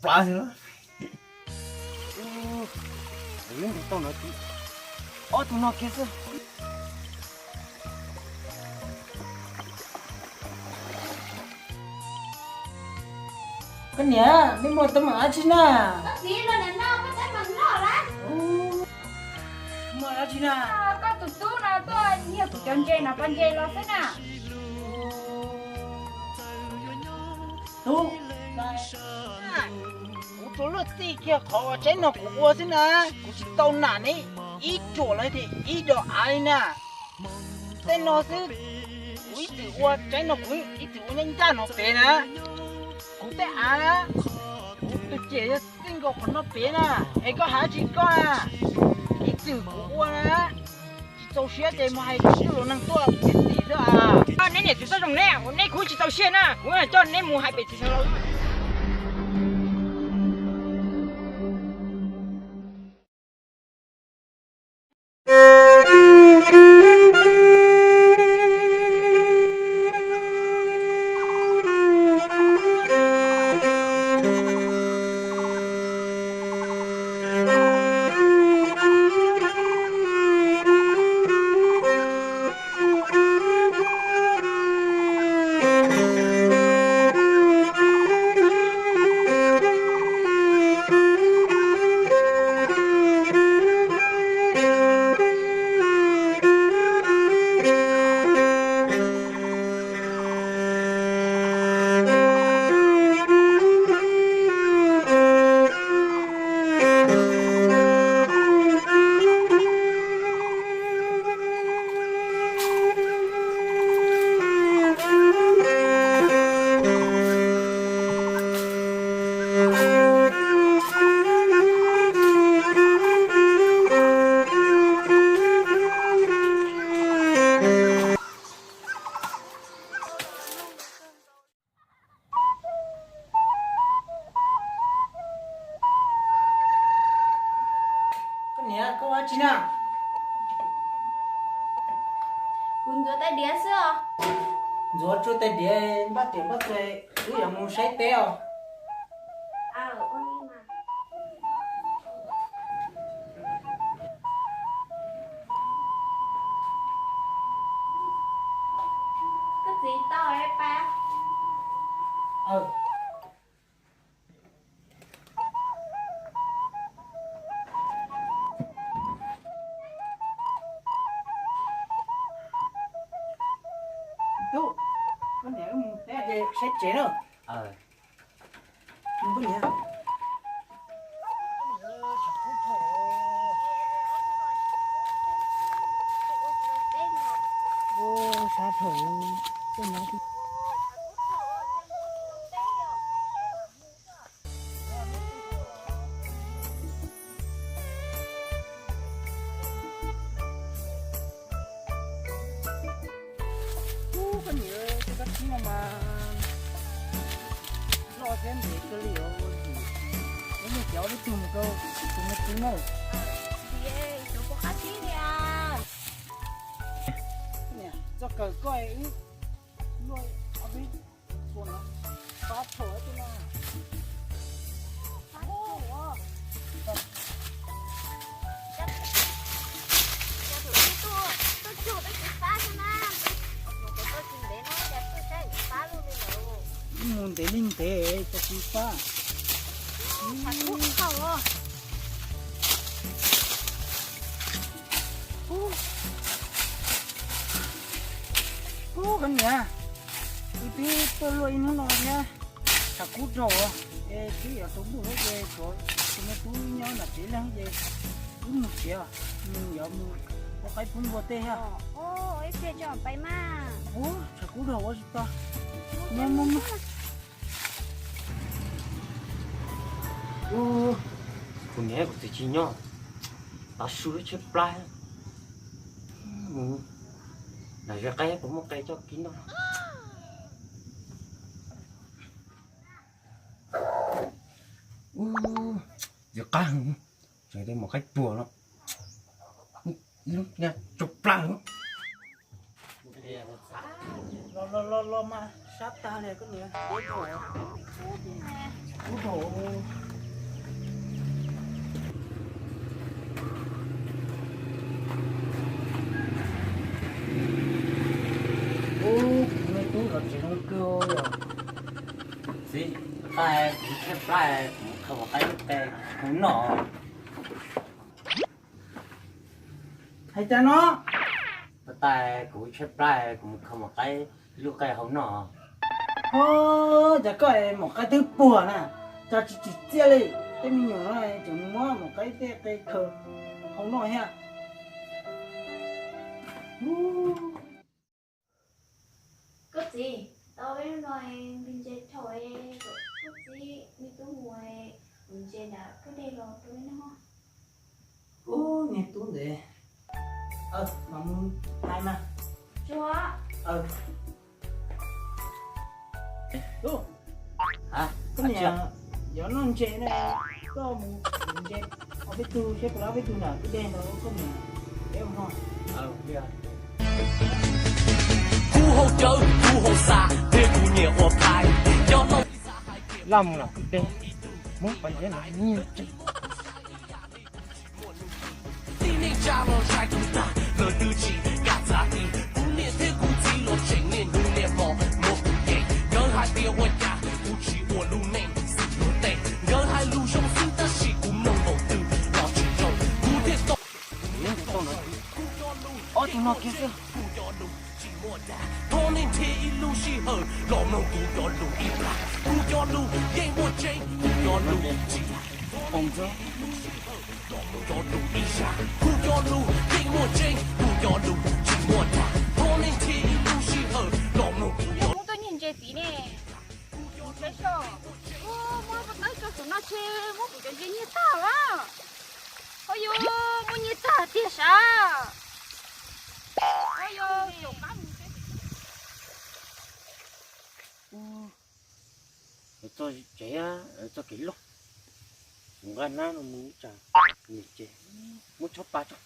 plá nữa. Lên thì tao nói tí. Ô tụi nó kia sao? Cái nhà đi mua tấm áo chứ na. Có gì là nè nó có thể bằng nó đấy. Mua áo chứ na. Có tụt tú nào tôi nhiều tụt chân chơi nào con chơi lo thế nào. Tú. Tôi lướt tí kia khó chế nó của thế na. Cũng chỉ tao nản ấy. Ít chỗ lại thì ít đồ ai nè. Tên nó chứ. Ít từ qua chế nó cũng ít từ qua nhanh ra nó về nè. Cũng té à. Tôi chỉ cho sinh gọc của nó bé nè. Ấy có hả chị con à. Ít từ của nè. Tao xuyên thì mà hay chứ nó năng tua cái gì đó à. Nên này tôi sao trong này. Nên cũng chỉ tao xuyên à. Cũng là cho nên mua hai bể thì sao lâu. Nhà có chị nào Cùng cho tay đĩa xưa. rồi cho tay đĩa bắt tiền bắt rồi cứ giờ muốn sấy teo Con đi mà. Cái gì to ấy ba? tú con nhà muốn té sấy chế nữa nhưng con nhà ô sa thổ con nhà thì con nhớ cái gì mà lo thêm để cái liệu gì nếu mà kéo đi tìm một câu tìm một tí nữa Ê, chú có khá chí đi à. nè cho cờ coi nuôi ở bên buồn lắm phá thổ thế nào muốn để linh thế cho chị phá con nhà tí tôi nuôi nó rồi nha thằng cút rồi tí ở tống bùi hết về rồi tôi túi nhau là chỉ là gì cũng một triệu mình giờ mình có cái phun vô tê ha Ấy kia cho bay mà. thằng cút rồi ta nhưng mà Con nhé của tụi chị nhỏ. Tao xui chết plá. Này ra cái cũng một cây cho kín đó. Giờ căng. Rồi đây một cách bùa nó. Lúc nha, chụp plá nữa. lo mà sát ta này con nhé Ủa đồ. Người tôi gặp chuyện nó kêu rồi. gì tay cũng xếp lại cũng không có cái tay cũng nọ Hay cha nó. tay cũng xếp lại cũng không có cái lúc cái không nọ Chả có một cái thứ bùa nè. Chả chỉ chia đi. Thế mình nhớ này chỉ mua một cái thờ không nổi ha. Cướp gì? Tao với nói mình chơi thôi. Cướp gì? Mình tôi ngồi mình chơi đã cứ đây rồi tôi nó. Nghe tốn để. Mà muốn hai mà. Chúa. Đúng. hả Cái nhà gió nó chơi này. Có mình chơi. Ở bên tu xếp lá bên tu nào cái đen đó không nè. Đấy không hả? bây giờ 呼后酒，呼后杀，别姑娘我拍，要弄。 Lòng là cái đen. Muốn phải thế nào nhiều chứ. 你那家伙太孤单，乐得起嘎咋地？不念天古记落经年，路年毛莫不给，人还别我家，不去我路内是不对，人还路上新的西古能否得，老去走，古天东。 Tụi nó kia kìa. 多年前一路是河，老农古条路一拉，古条路给我追，古条路起来， Ông chứ. 古条路一下，古条路给我追，古条路起我打，多年前一路是河，老农古条。 Không tôi nhìn chơi tí nè. Cái sao? Mua một tay cho tụi nó chơi, mua một cái gì như tao á. Ôi yo, mua như tao tiếc sao? Ôi yo, nhiều lắm. tôi chế cho cái lúc người nó muốn trả người chế muốn chốt ba chốt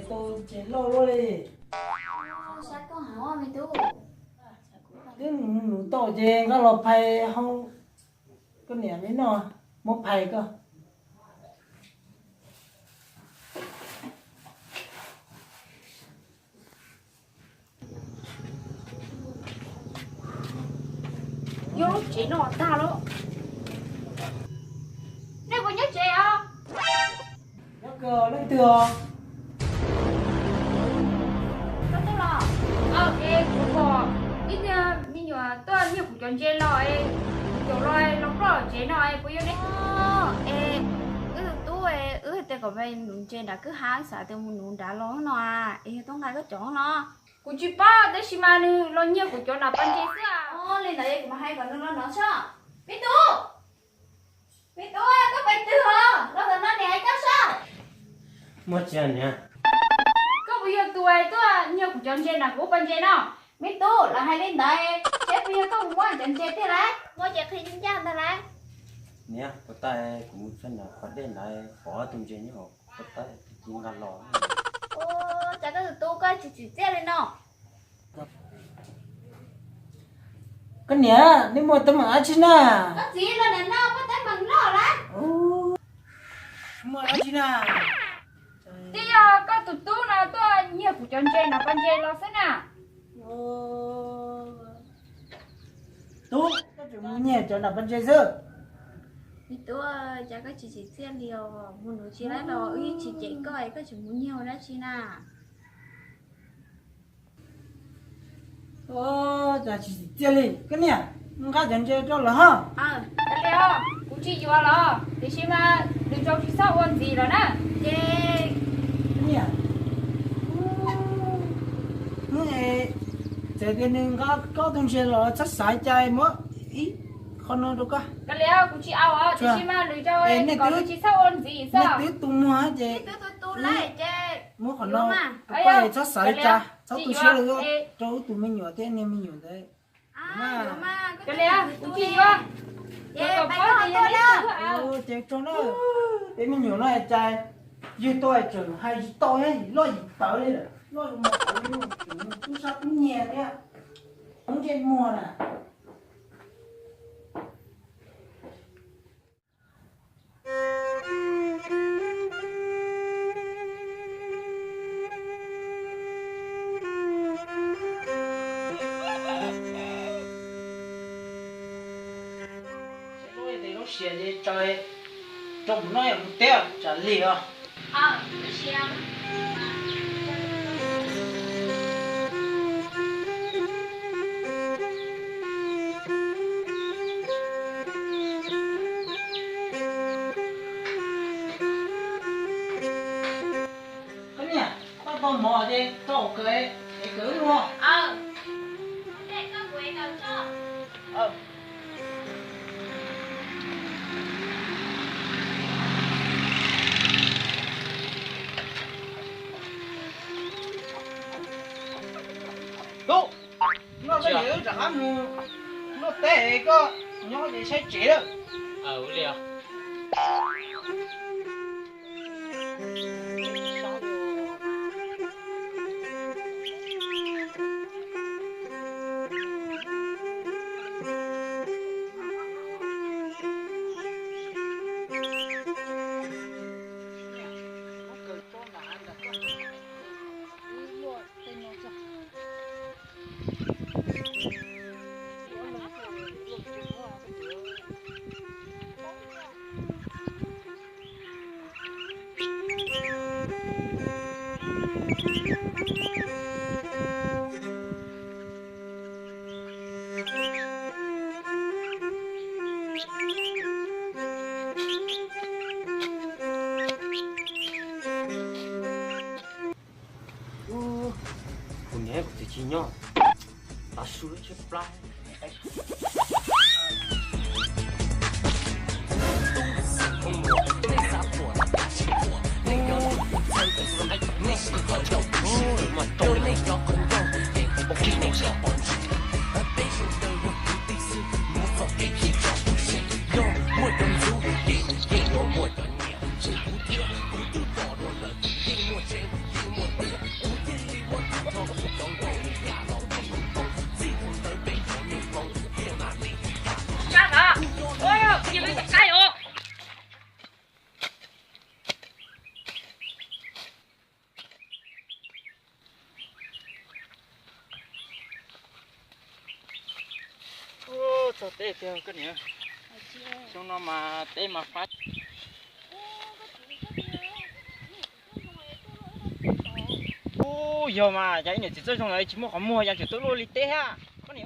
Tôi chế lâu luôn đi. Sao có hảo mày tu? Cái nụ tổ chế có lọp phải không. Cái nẻ mấy nọ. Một phải cơ. Vô lúc chị nó ta đó. Nếu có nhớ chị không? Nhắc cờ lấy tựa. Nó tức là em cũng có ít bây giờ tôi nhiều cũng chọn chơi rồi kiểu rồi lắm rồi chơi rồi bây giờ đấy em tôi tôi có về nụ chơi đã cứ hái xả từ một nụ đã lo nó em tôi ngay có chọn nó cũng chỉ ba đấy xí mà nè lo nhiều cũng chọn là ban chơi xưa lên đây cũng hay còn nó sao biết tu có phải từ hả nó là nó này chắc sao một chân nha có bây giờ tôi nhiều cũng chọn chơi là cũng ban chơi nào biết tu là hay lên đây chết bây giờ có một món chọn chơi thế đấy ngồi chơi thì chúng ta đấy nè có tay cũng chân là có đến lại khó tung chế nhau có tay chỉ ngăn lò ô chả có tôi coi chỉ xe lên nó cái nhá nếu mà tấm ở trên à có gì là đàn nó có tay bằng nó đấy mà ở trên à thì có tụt tú nào tôi nhiều của chân trên nào con trên lo thế nào tú cái chuyện nhẹ cho là bên chơi dơ thì tôi chả có chỉ xe liều muốn nói chi đấy là ý chỉ chạy coi có chỉ muốn nhiều đấy chi nào chả chỉ chơi đi cái nhá các chuyện chơi cho là ha cái liều cũng chỉ vừa lo thì chỉ mà đừng cho chỉ sao ôn gì rồi nè chê cái nhá này chơi cái nên có同学了chắc sai chạy mà ý không nói được à cái liều cũng chỉ ao thì chỉ mà đừng cho còn chỉ sao ôn gì sao nét tung mua hả chị tôi lấy chê mua còn nó quay chắc sai cha cháu tôi xưa rồi cháu tụi mình nhỏ thế nên mình nhỏ thế cái liều cũng chỉ vô ô chị cho nó để mình nhỏ nó trai như tôi trường hay tôi ấy lo gì tới đây rồi lo mà tôi sao cũng nhẹ đấy không trên mùa nè xe đi chơi trồng nó cũng téo chả lì à cái xe cái nhỉ tao còn mò đi tao cái cưới luôn để có quên đâu cho đúng nó cái gì chả mua nó tệ có nhỏ gì sẽ chỉ được liền con nhé của chị nhỏ ta suối chết plai cho tê theo cái nhỉ xong nó mà tê mà phát giờ mà chạy này chỉ chơi trong này chỉ mua không mua ra chỉ tôi lôi tê ha có nhỉ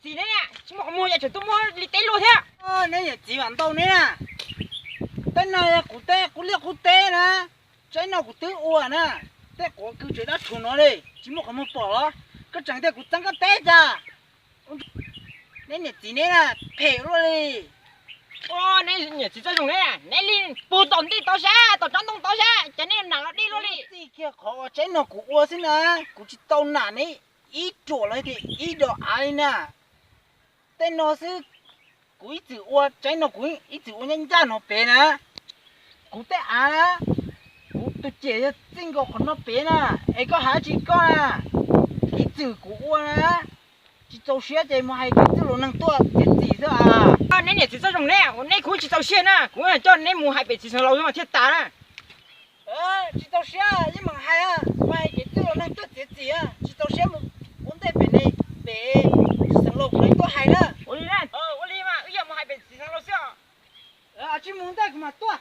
gì đấy nè chỉ mua không mua ra chỉ tôi mua tê luôn thế nãy giờ chỉ bạn tao nè tên này của liệt của tê nè trái nào của tứ ua nè tê của cứ chuyện đó thua nó đi chỉ một không bỏ đó cái chẳng tê của tăng cái tê ra nên nhỉ chỉ nên là phê luôn đi nên nhỉ chỉ cho dùng đấy à nên đi bù tổn đi tao xa tao chọn tông tao xa cho nên nào nó đi luôn đi gì kia khó trái nào của ua xin nè của chỉ tao nản ấy ít chỗ lại thì ít đó ai nè tên nó sư cúi chữ ua trái nó cúi ít chữ ua nhanh ra nó bé nè cú té à cú tôi chỉ cho chính có con nó bé nè ấy có hả chị con à ít chữ cú ua nè chị cháu xé chạy mà hay cái chữ nó năng tua cái gì thế à nên chỉ cho trong này nên cũng chỉ tàu xe nè cũng là cho nên mù hai bị chỉ sang lâu nhưng mà thiết tá nè chị cháu xé nhưng mà hay à mà hay cái chữ nó năng tua cái gì à chị cháu xé một vấn đề bé này bé sang lâu này tua hay nè 我哩呢我哩嘛哎呀mù hai bị chỉ sang lâu xe chị muốn đây mà tua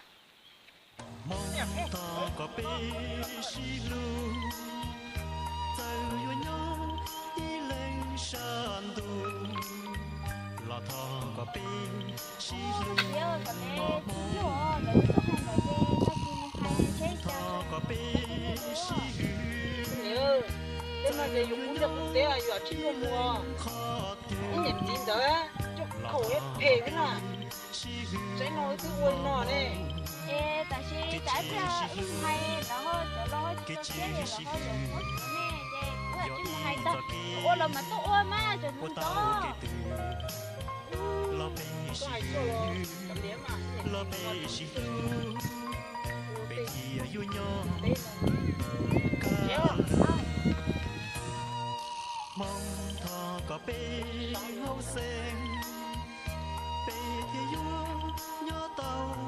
nếu đến mà để dùng cũng được cũng thế à giờ chín mua mua cái nhận tin đó cho khẩu hết phê cái nào trái nói thứ uốn nọ này 但是在这唔系，然後就攞去做嘢，然後就我做咩啫？我係專門係得，我落咪多我嘛，就咁多。都係做咯，咁點啊？Hãy subscribe cho kênh Ghiền Mì Gõ để không bỏ lỡ